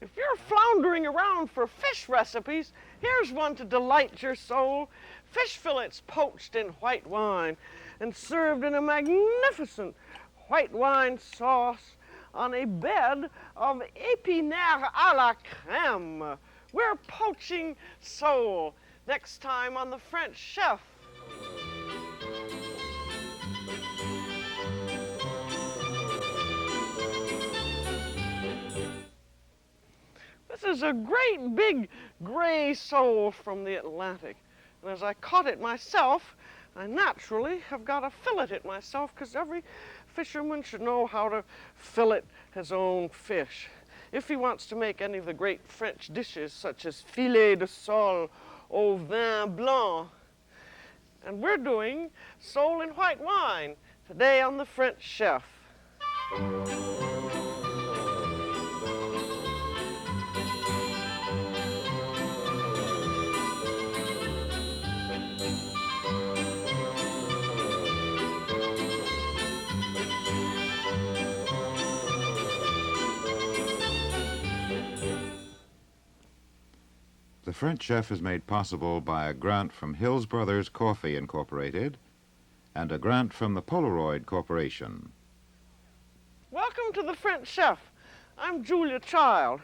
If you're floundering around for fish recipes, here's one to delight your soul. Fish fillets poached in white wine and served in a magnificent white wine sauce on a bed of épinards à la crème. We're poaching sole next time on The French Chef. This is a great big gray sole from the Atlantic. And as I caught it myself, I naturally have got to fillet it myself, because every fisherman should know how to fillet his own fish. If he wants to make any of the great French dishes, such as filet de sole au vin blanc. And we're doing sole in white wine today on The French Chef. The French Chef is made possible by a grant from Hills Brothers Coffee Incorporated and a grant from the Polaroid Corporation. Welcome to The French Chef. I'm Julia Child.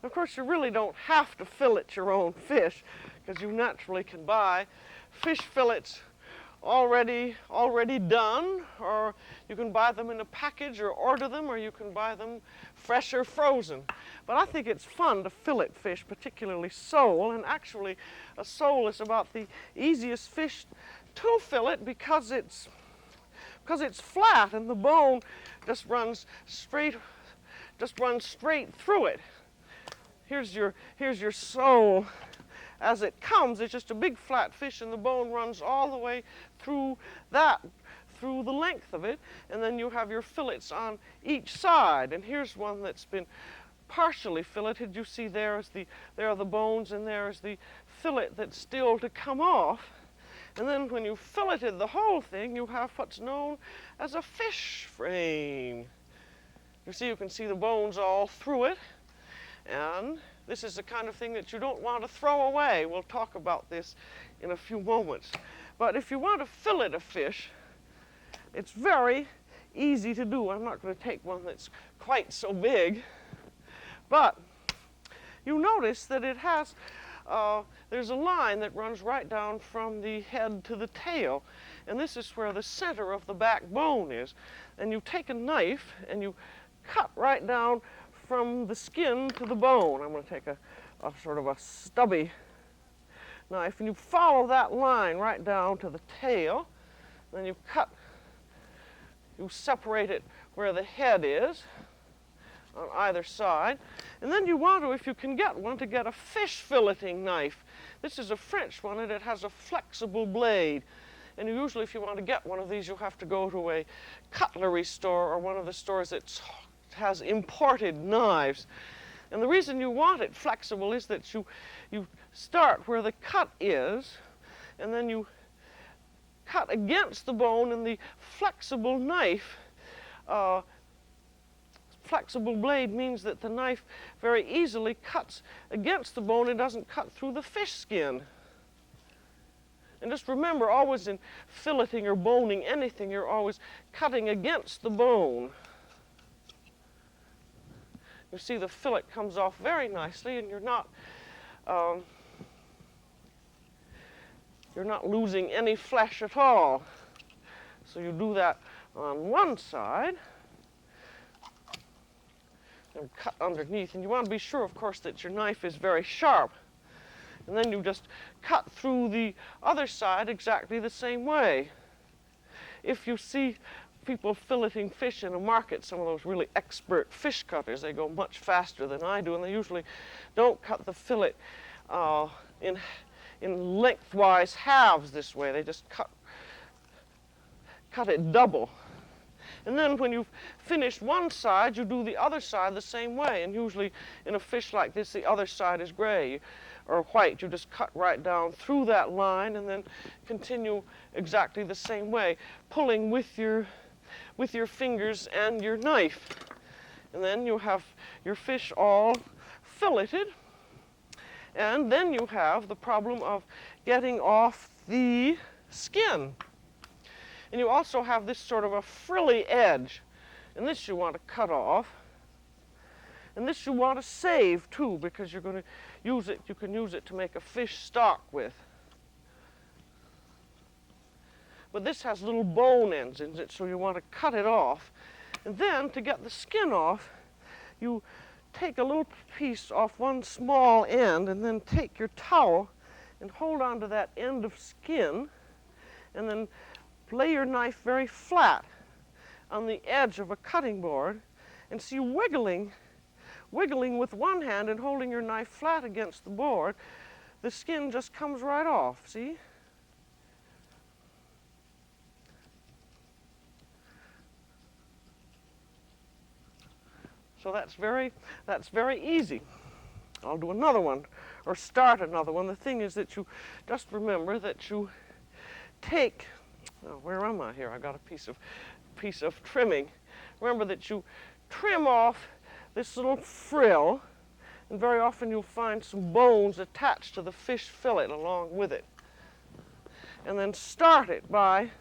Of course, you really don't have to fillet your own fish, because you naturally can buy fish fillets already done, or you can buy them in a package or order them, or you can buy them fresh or frozen. But I think it's fun to fillet fish, particularly sole, and actually a sole is about the easiest fish to fillet because it's flat and the bone just runs straight through it. Here's your sole as it comes. It's just a big flat fish, and the bone runs all the way through the length of it, and then you have your fillets on each side. And here's one that's been partially filleted. You see there are the bones, and there is the fillet that's still to come off. And then when you've filleted the whole thing, you have what's known as a fish frame. You can see the bones all through it, and this is the kind of thing that you don't want to throw away. We'll talk about this in a few moments. But if you want to fillet a fish, it's very easy to do. I'm not going to take one that's quite so big, but you notice that it has, there's a line that runs right down from the head to the tail, and this is where the center of the backbone is. And you take a knife and you cut right down from the skin to the bone. I'm going to take a sort of a stubby knife, and you follow that line right down to the tail. Then you separate it where the head is on either side. And then you want to, if you can get one, to get a fish filleting knife. This is a French one, and it has a flexible blade. And usually if you want to get one of these, you have to go to a cutlery store or one of the stores that has imported knives. And the reason you want it flexible is that you start where the cut is, and then you cut against the bone, and the flexible knife, flexible blade means that the knife very easily cuts against the bone. It doesn't cut through the fish skin. And just remember, always in filleting or boning anything, you're always cutting against the bone. You see the fillet comes off very nicely, and you're not losing any flesh at all. So you do that on one side and cut underneath. And you want to be sure, of course, that your knife is very sharp. And then you just cut through the other side exactly the same way. If you see people filleting fish in a market, some of those really expert fish cutters, they go much faster than I do, and they usually don't cut the fillet in lengthwise halves this way. They just cut it double. And then when you've finished one side, you do the other side the same way. And usually in a fish like this, the other side is gray or white. You just cut right down through that line and then continue exactly the same way, pulling with your fingers and your knife. And then you have your fish all filleted. And then you have the problem of getting off the skin. And you also have this sort of a frilly edge. And this you want to cut off. And this you want to save too, because you're going to use it, you can use it to make a fish stock with. But this has little bone ends in it, so you want to cut it off. And then to get the skin off, you take a little piece off one small end and then take your towel and hold on to that end of skin and then lay your knife very flat on the edge of a cutting board and see wiggling with one hand and holding your knife flat against the board, the skin just comes right off, see? So that's very easy. I'll do another one, or start another one. The thing is that you just remember that you take, oh, where am I here? I got a piece of trimming. Remember that you trim off this little frill, and very often you'll find some bones attached to the fish fillet along with it. And then start it by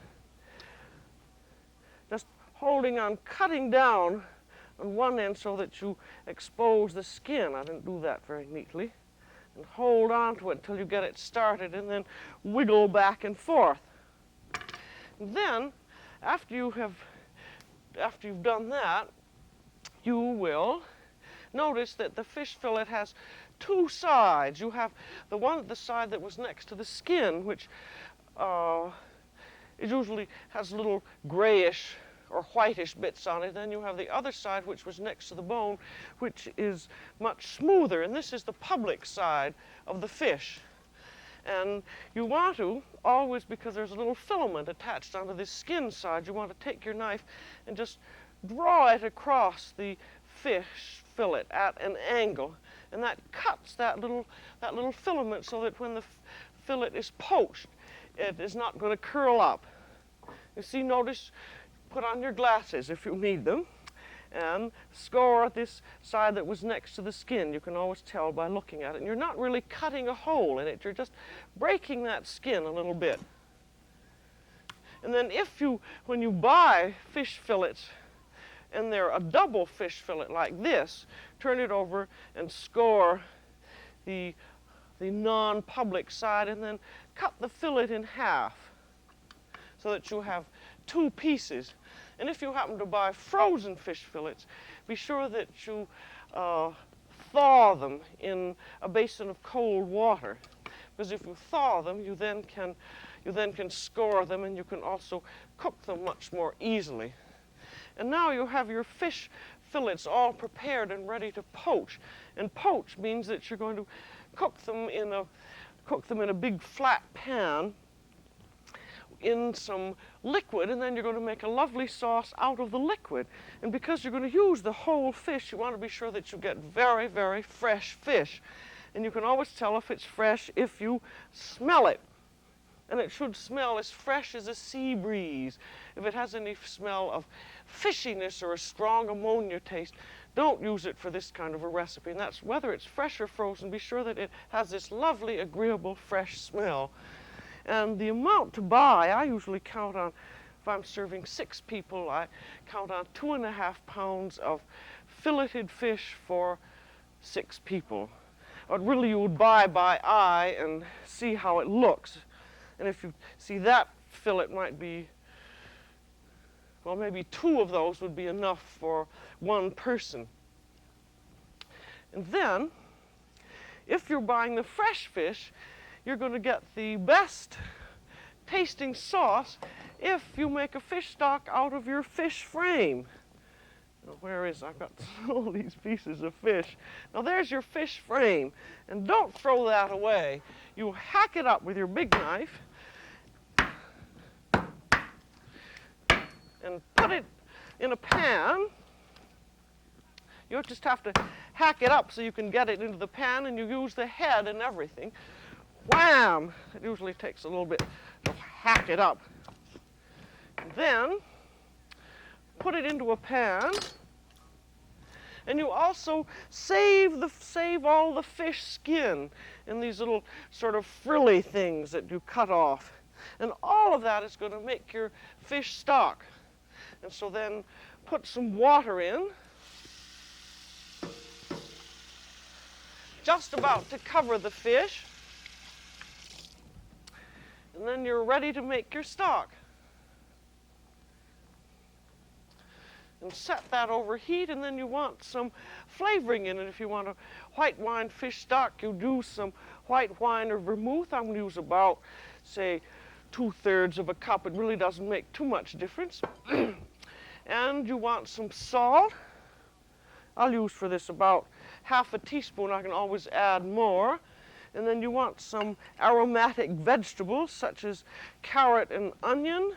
just holding on, cutting down on one end so that you expose the skin. I didn't do that very neatly. And hold on to it until you get it started and then wiggle back and forth. And then, after you've done that, you will notice that the fish fillet has two sides. You have the side that was next to the skin, which it usually has little grayish or whitish bits on it. Then you have the other side, which was next to the bone, which is much smoother. And this is the public side of the fish. And you want to always, because there's a little filament attached onto this skin side, you want to take your knife and just draw it across the fish fillet at an angle. And that cuts that little filament so that when the fillet is poached, it is not going to curl up. You see, notice, put on your glasses if you need them, and score this side that was next to the skin. You can always tell by looking at it. And you're not really cutting a hole in it. You're just breaking that skin a little bit. And then when you buy fish fillets, and they're a double fish fillet like this, turn it over and score the non-public side, and then cut the fillet in half so that you have two pieces. And if you happen to buy frozen fish fillets, be sure that you thaw them in a basin of cold water, because if you thaw them, you then can score them, and you can also cook them much more easily. And now you have your fish fillets all prepared and ready to poach. And poach means that you're going to cook them in a big flat pan in some liquid, and then you're going to make a lovely sauce out of the liquid. And because you're going to use the whole fish, you want to be sure that you get very, very fresh fish. And you can always tell if it's fresh if you smell it. And it should smell as fresh as a sea breeze. If it has any smell of fishiness or a strong ammonia taste, don't use it for this kind of a recipe. And that's whether it's fresh or frozen, be sure that it has this lovely, agreeable, fresh smell. And the amount to buy, I usually count on, if I'm serving 6 people, I count on 2.5 pounds of filleted fish for 6 people. But really you would buy by eye and see how it looks. And if you see that fillet might be, well, maybe 2 of those would be enough for 1 person. And then, if you're buying the fresh fish, you're going to get the best tasting sauce if you make a fish stock out of your fish frame. Now, I've got all these pieces of fish. Now there's your fish frame, and don't throw that away. You hack it up with your big knife and put it in a pan. You just have to hack it up so you can get it into the pan, and you use the head and everything. Wham! It usually takes a little bit to hack it up. And then put it into a pan And you also save all the fish skin in these little sort of frilly things that you cut off. And all of that is going to make your fish stock. And so then put some water in, just about to cover the fish. And then you're ready to make your stock. And set that over heat, and then you want some flavoring in it. If you want a white wine fish stock, you do some white wine or vermouth. I'm going to use about, say, 2/3 of a cup. It really doesn't make too much difference. And you want some salt. I'll use for this about half a teaspoon. I can always add more. And then you want some aromatic vegetables such as carrot and onion.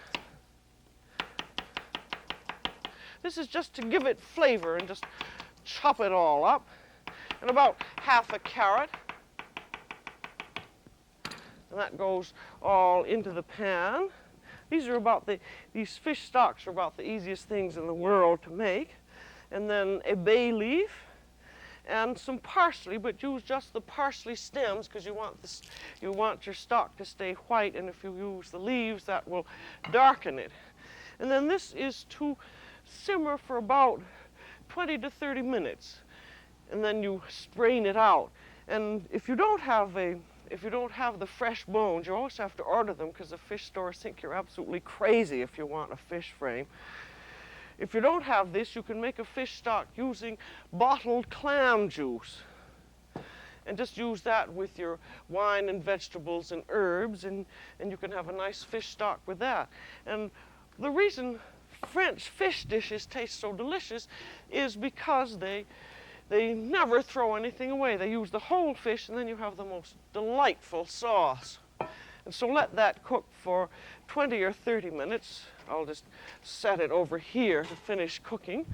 This is just to give it flavor, and just chop it all up. And about half a carrot. And that goes all into the pan. These fish stocks are about the easiest things in the world to make. And then a bay leaf and some parsley, but use just the parsley stems because you want your stock to stay white, and if you use the leaves, that will darken it. And then this is to simmer for about 20 to 30 minutes, and then you strain it out. And if you don't have the fresh bones, you always have to order them because the fish stores think you're absolutely crazy if you want a fish frame. If you don't have this, you can make a fish stock using bottled clam juice. And just use that with your wine and vegetables and herbs, and you can have a nice fish stock with that. And the reason French fish dishes taste so delicious is because they never throw anything away. They use the whole fish, and then you have the most delightful sauce. And so let that cook for 20 or 30 minutes. I'll just set it over here to finish cooking.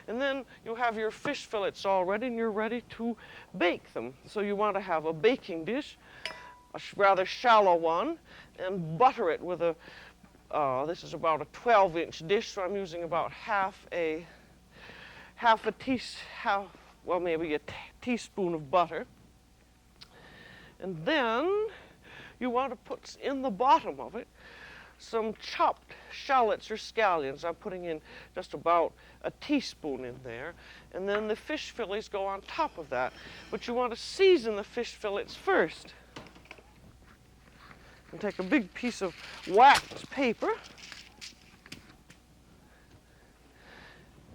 And then you have your fish fillets all ready, and you're ready to bake them. So you want to have a baking dish, a rather shallow one, and butter it with this is about a 12-inch dish, so I'm using about maybe a teaspoon of butter. And then you want to put in the bottom of it some chopped shallots or scallions. I'm putting in just about a teaspoon in there. And then the fish fillets go on top of that. But you want to season the fish fillets first. And take a big piece of waxed paper.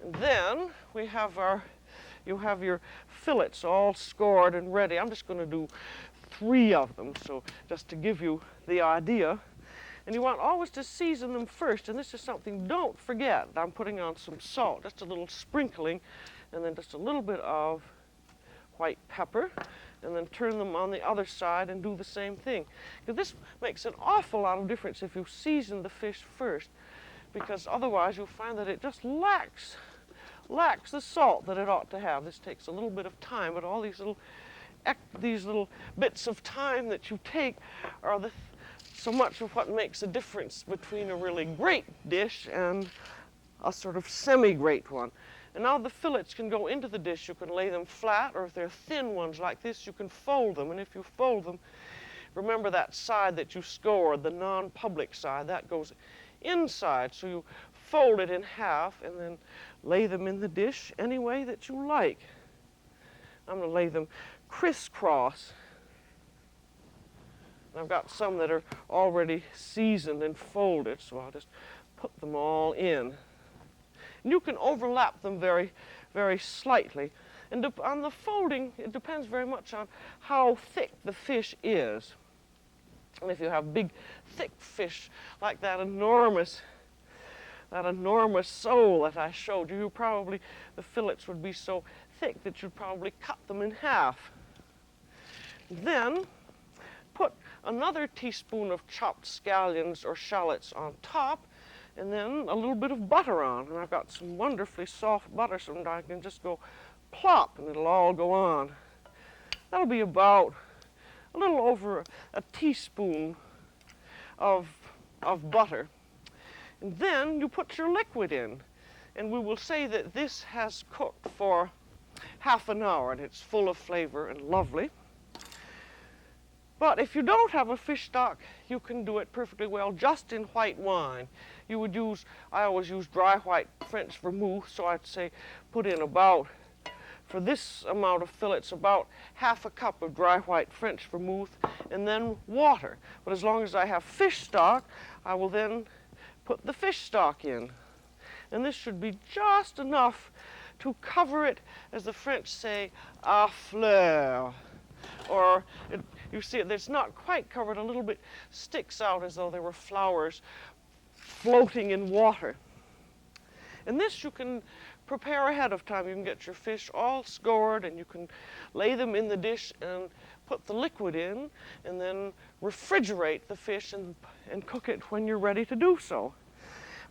And then you have your fillets all scored and ready. I'm just going to do 3 of them, so just to give you the idea. And you want always to season them first, and this is something don't forget. I'm putting on some salt, just a little sprinkling, and then just a little bit of white pepper, and then turn them on the other side and do the same thing. Because this makes an awful lot of difference if you season the fish first, because otherwise you'll find that it just lacks the salt that it ought to have. This takes a little bit of time, but all these little bits of time that you take are so much of what makes a difference between a really great dish and a sort of semi-great one. And now the fillets can go into the dish. You can lay them flat, or if they're thin ones like this, you can fold them. And if you fold them, remember that side that you scored, the non-public side, that goes inside. So you fold it in half and then lay them in the dish any way that you like. I'm going to lay them crisscross. I've got some that are already seasoned and folded, so I'll just put them all in. And you can overlap them very, very slightly. And on the folding, it depends very much on how thick the fish is. And if you have big, thick fish like that enormous sole that I showed you, the fillets would be so thick that you'd probably cut them in half. Then put another teaspoon of chopped scallions or shallots on top, and then a little bit of butter on. And I've got some wonderfully soft butter, so I can just go plop and it'll all go on. That'll be about a little over a teaspoon of butter. And then you put your liquid in. And we will say that this has cooked for half an hour, and it's full of flavor and lovely. But if you don't have a fish stock, you can do it perfectly well just in white wine. You would use, I always use dry white French vermouth, so I'd say put in about, for this amount of fillets, about half a cup of dry white French vermouth, and then water. But as long as I have fish stock, I will then put the fish stock in. And this should be just enough to cover it, as the French say, à fleur. Or you see it's not quite covered, a little bit sticks out as though there were flowers floating in water. And this you can prepare ahead of time. You can get your fish all scored, and you can lay them in the dish and put the liquid in, and then refrigerate the fish and cook it when you're ready to do so.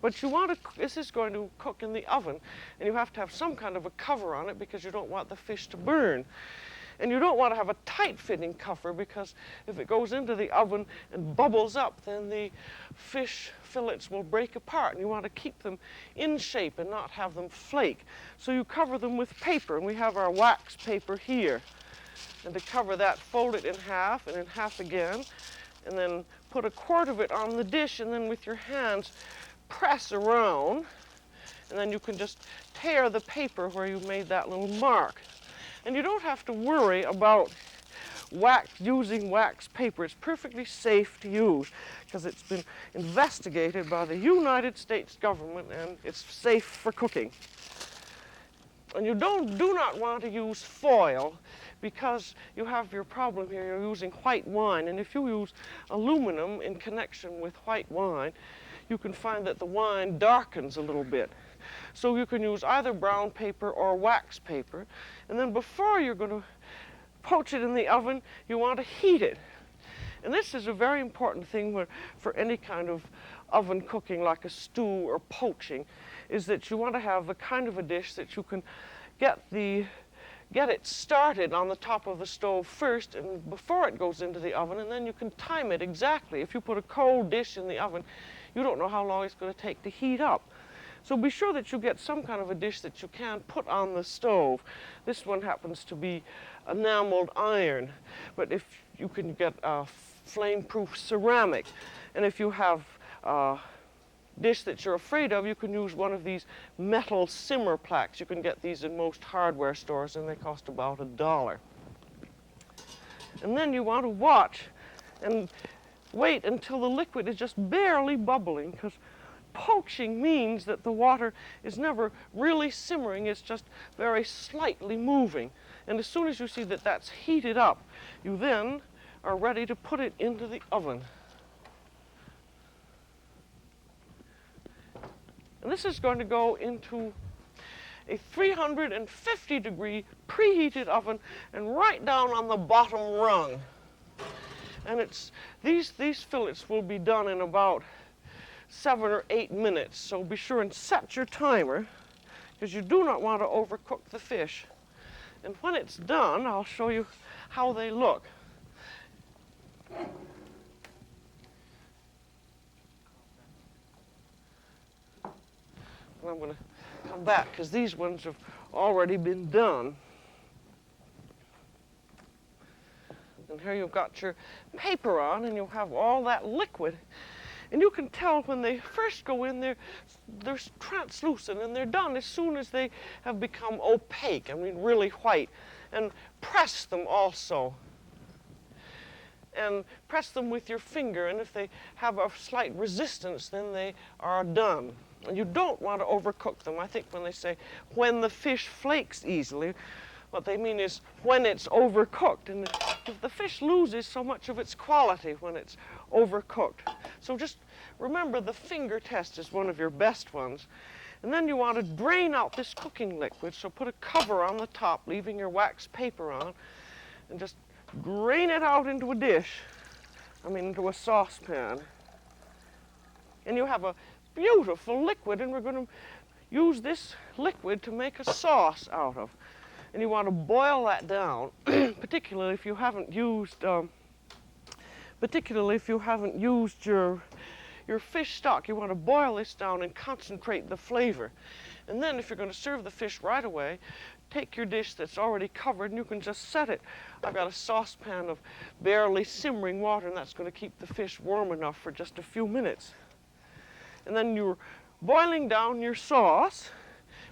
But you want to, this is going to cook in the oven, and you have to have some kind of a cover on it because you don't want the fish to burn. And you don't want to have a tight-fitting cover, because if it goes into the oven and bubbles up, then the fish fillets will break apart, and you want to keep them in shape and not have them flake. So you cover them with paper, and we have our wax paper here. And to cover that, fold it in half and in half again, and then put a quart of it on the dish, and then with your hands press around, and then you can just tear the paper where you made that little mark. And you don't have to worry about using wax paper. It's perfectly safe to use because it's been investigated by the United States government, and it's safe for cooking. And you do not want to use foil, because you have your problem here. You're using white wine, and if you use aluminum in connection with white wine, you can find that the wine darkens a little bit. So you can use either brown paper or wax paper. And then before you're going to poach it in the oven, you want to heat it. And this is a very important thing for any kind of oven cooking, like a stew or poaching, is that you want to have a kind of a dish that you can get it started on the top of the stove first and before it goes into the oven, and then you can time it exactly. If you put a cold dish in the oven, you don't know how long it's going to take to heat up. So be sure that you get some kind of a dish that you can put on the stove. This one happens to be enameled iron, but if you can get a flame-proof ceramic, and if you have a dish that you're afraid of, you can use one of these metal simmer plaques. You can get these in most hardware stores, and they cost about $1. And then you want to watch and wait until the liquid is just barely bubbling, because poaching means that the water is never really simmering, it's just very slightly moving. And as soon as you see that that's heated up, you then are ready to put it into the oven. And this is going to go into a 350-degree preheated oven, and right down on the bottom rung. And these fillets will be done in about 7 or 8 minutes, so be sure and set your timer, because you do not want to overcook the fish. And when it's done, I'll show you how they look. And I'm going to come back, because these ones have already been done. And here you've got your paper on, and you'll have all that liquid. And you can tell when they first go in, they're translucent, and they're done as soon as they have become opaque, I mean really white. And press them also. And press them with your finger, and if they have a slight resistance, then they are done. And you don't want to overcook them. I think when they say, when the fish flakes easily, what they mean is when it's overcooked. And if the fish loses so much of its quality when it's overcooked. So just remember, the finger test is one of your best ones. And then you want to drain out this cooking liquid, so put a cover on the top, leaving your wax paper on, and just drain it out into a dish, into a saucepan. And you have a beautiful liquid, and we're going to use this liquid to make a sauce out of. And you want to boil that down, particularly if you haven't used your fish stock. You want to boil this down and concentrate the flavor. And then if you're going to serve the fish right away, take your dish that's already covered and you can just set it. I've got a saucepan of barely simmering water, and that's going to keep the fish warm enough for just a few minutes. And then you're boiling down your sauce,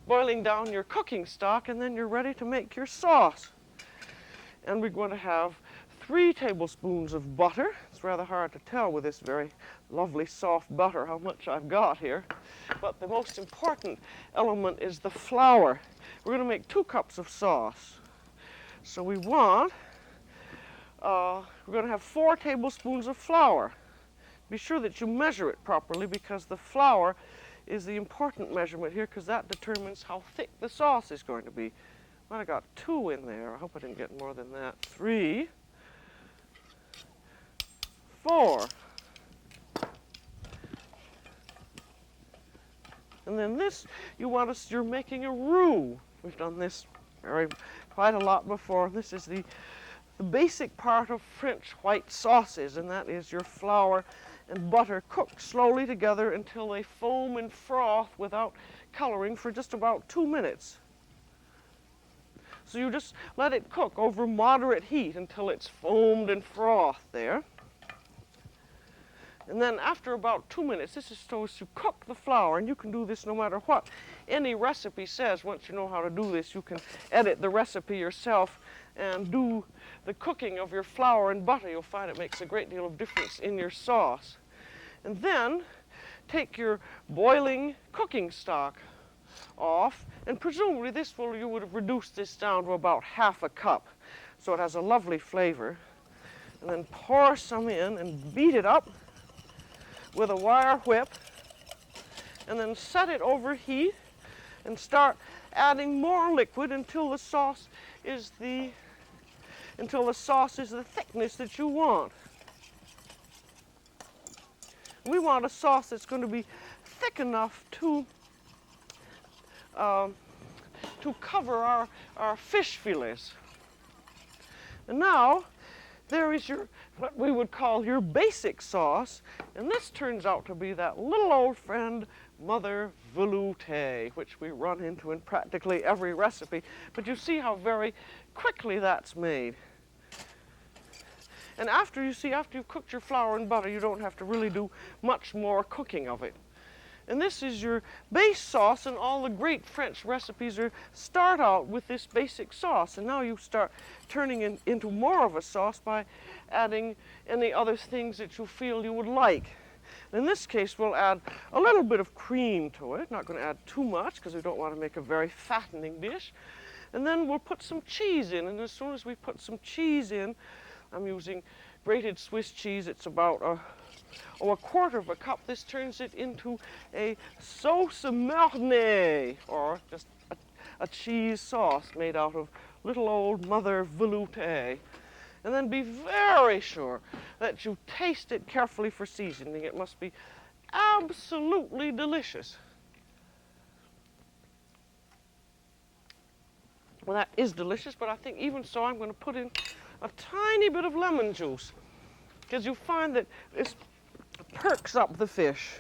boiling down your cooking stock, and then you're ready to make your sauce. And we're going to have 3 tablespoons of butter. It's rather hard to tell with this very lovely soft butter how much I've got here. But the most important element is the flour. We're going to make 2 cups of sauce. So we're going to have 4 tablespoons of flour. Be sure that you measure it properly, because the flour is the important measurement here, because that determines how thick the sauce is going to be. Well, I got 2 in there. I hope I didn't get more than that. 3, 4. And then this, you're making a roux. We've done this quite a lot before. This is the basic part of French white sauces, and that is your flour and butter cooked slowly together until they foam and froth without coloring for just about 2 minutes. So you just let it cook over moderate heat until it's foamed and frothed there. And then after about 2 minutes, this is supposed to cook the flour, and you can do this no matter what any recipe says. Once you know how to do this, you can edit the recipe yourself and do the cooking of your flour and butter. You'll find it makes a great deal of difference in your sauce. And then take your boiling cooking stock off, and presumably you would have reduced this down to about ½ a cup, so it has a lovely flavor. And then pour some in and beat it up with a wire whip, and then set it over heat and start adding more liquid until the sauce is the thickness that you want. We want a sauce that's going to be thick enough to cover our fish fillets. And now there is what we would call your basic sauce, and this turns out to be that little old friend, Mother Veloute, which we run into in practically every recipe. But you see how very quickly that's made. And after you've cooked your flour and butter, you don't have to really do much more cooking of it. And this is your base sauce, and all the great French recipes start out with this basic sauce. And now you start turning it into more of a sauce by adding any other things that you feel you would like. In this case, we'll add a little bit of cream to it. Not going to add too much, because we don't want to make a very fattening dish. And then we'll put some cheese in, and as soon as we put some cheese in, I'm using grated Swiss cheese. It's about a quarter of a cup. This turns it into a sauce Marnay, or just a cheese sauce made out of little old Mother Veloute. And then be very sure that you taste it carefully for seasoning. It must be absolutely delicious. Well, that is delicious, but I think even so, I'm going to put in a tiny bit of lemon juice, because you find that this perks up the fish.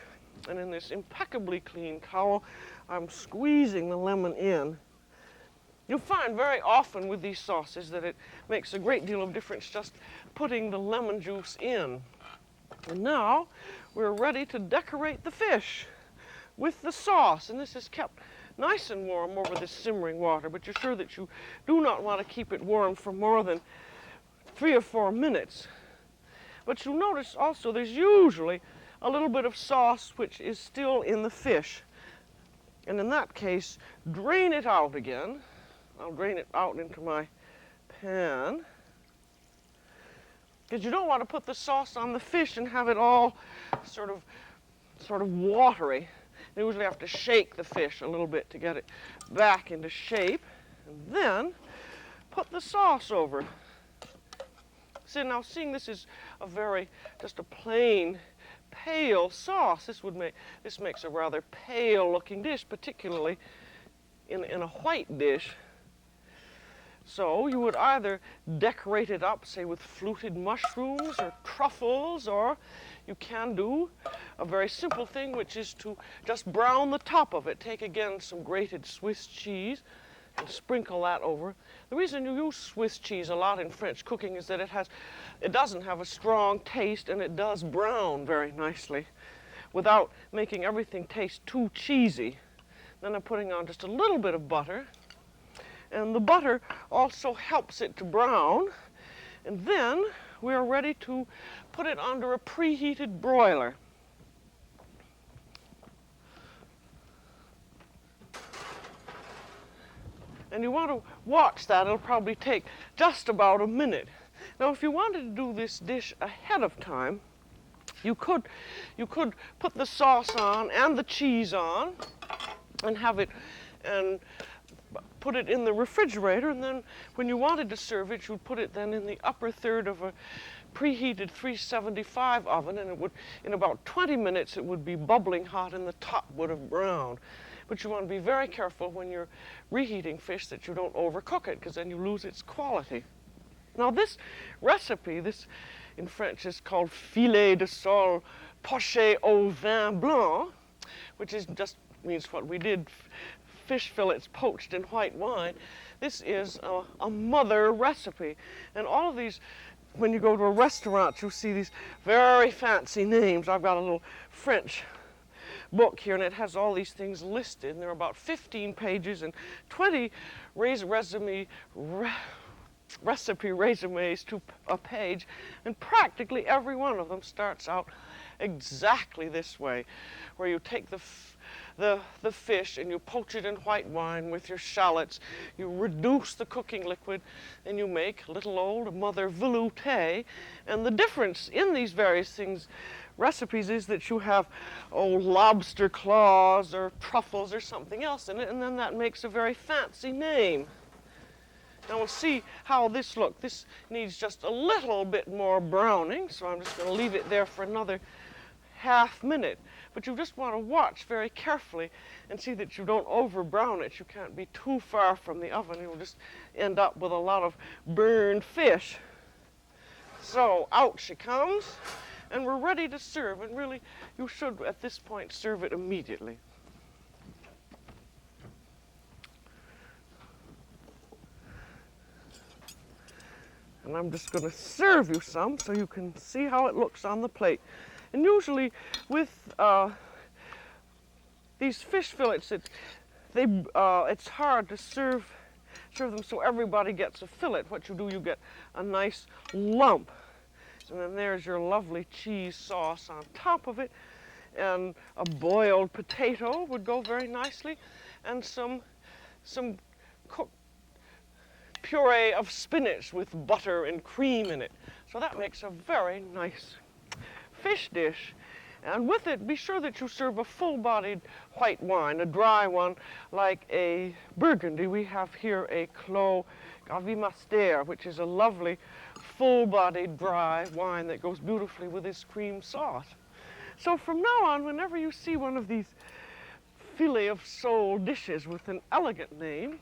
And in this impeccably clean towel, I'm squeezing the lemon in. You'll find very often with these sauces that it makes a great deal of difference just putting the lemon juice in. And now we're ready to decorate the fish with the sauce. And this is kept nice and warm over this simmering water, but you're sure that you do not want to keep it warm for more than 3 or 4 minutes. But you'll notice also there's usually a little bit of sauce which is still in the fish. And in that case, drain it out again. I'll drain it out into my pan, because you don't want to put the sauce on the fish and have it all sort of watery. You usually have to shake the fish a little bit to get it back into shape, and then put the sauce over. See, now seeing this is just a plain pale sauce, this makes a rather pale looking dish, particularly in a white dish. So you would either decorate it up, say, with fluted mushrooms or truffles, or you can do a very simple thing, which is to just brown the top of it. Take again some grated Swiss cheese and sprinkle that over. The reason you use Swiss cheese a lot in French cooking is that it doesn't have a strong taste, and it does brown very nicely without making everything taste too cheesy. Then I'm putting on just a little bit of butter, and the butter also helps it to brown. And then we are ready to put it under a preheated broiler. And you want to watch that. It'll probably take just about a minute. Now, if you wanted to do this dish ahead of time, you could put the sauce on and the cheese on and have it and put it in the refrigerator, and then when you wanted to serve it, you'd put it then in the upper third of a preheated 375 oven, and it would, in about 20 minutes, it would be bubbling hot and the top would have browned. But you want to be very careful when you're reheating fish that you don't overcook it, because then you lose its quality. Now this recipe, this in French is called filet de sole poché au vin blanc, which is just means what we did, fish fillets poached in white wine. This is a mother recipe. And all of these, when you go to a restaurant, you'll see these very fancy names. I've got a little French book here, and it has all these things listed. And there are about 15 pages and 20 recipe resumes to a page, and practically every one of them starts out exactly this way, where you take the fish and you poach it in white wine with your shallots. You reduce the cooking liquid, and you make little old Mother velouté. And the difference in these various recipes is that you have lobster claws or truffles or something else in it, and then that makes a very fancy name. Now we'll see how this looks. This needs just a little bit more browning, so I'm just going to leave it there for another half minute. But you just want to watch very carefully and see that you don't over brown it. You can't be too far from the oven. You'll just end up with a lot of burned fish. So out she comes, and we're ready to serve. And really, you should at this point serve it immediately. And I'm just going to serve you some so you can see how it looks on the plate. And usually with these fish fillets, it's hard to serve them so everybody gets a fillet. What you do, you get a nice lump. And then there's your lovely cheese sauce on top of it. And a boiled potato would go very nicely. And some cooked puree of spinach with butter and cream in it. So that makes a very nice fish dish. And with it, be sure that you serve a full-bodied white wine, a dry one like a Burgundy. We have here a Clos Gavimaster, which is a lovely full-bodied dry wine that goes beautifully with this cream sauce. So from now on, whenever you see one of these filet of sole dishes with an elegant name,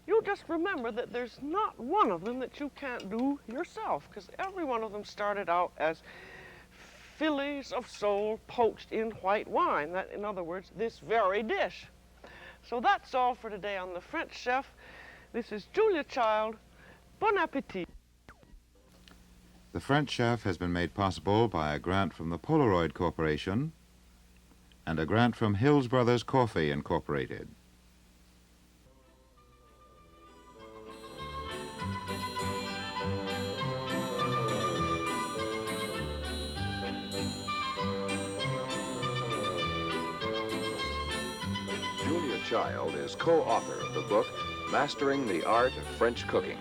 you just remember that there's not one of them that you can't do yourself, because every one of them started out as fillets of sole poached in white wine. That, in other words, this very dish. So that's all for today on The French Chef. This is Julia Child. Bon appétit. The French Chef has been made possible by a grant from the Polaroid Corporation and a grant from Hills Brothers Coffee Incorporated. Julia Child is co-author of the book Mastering the Art of French Cooking.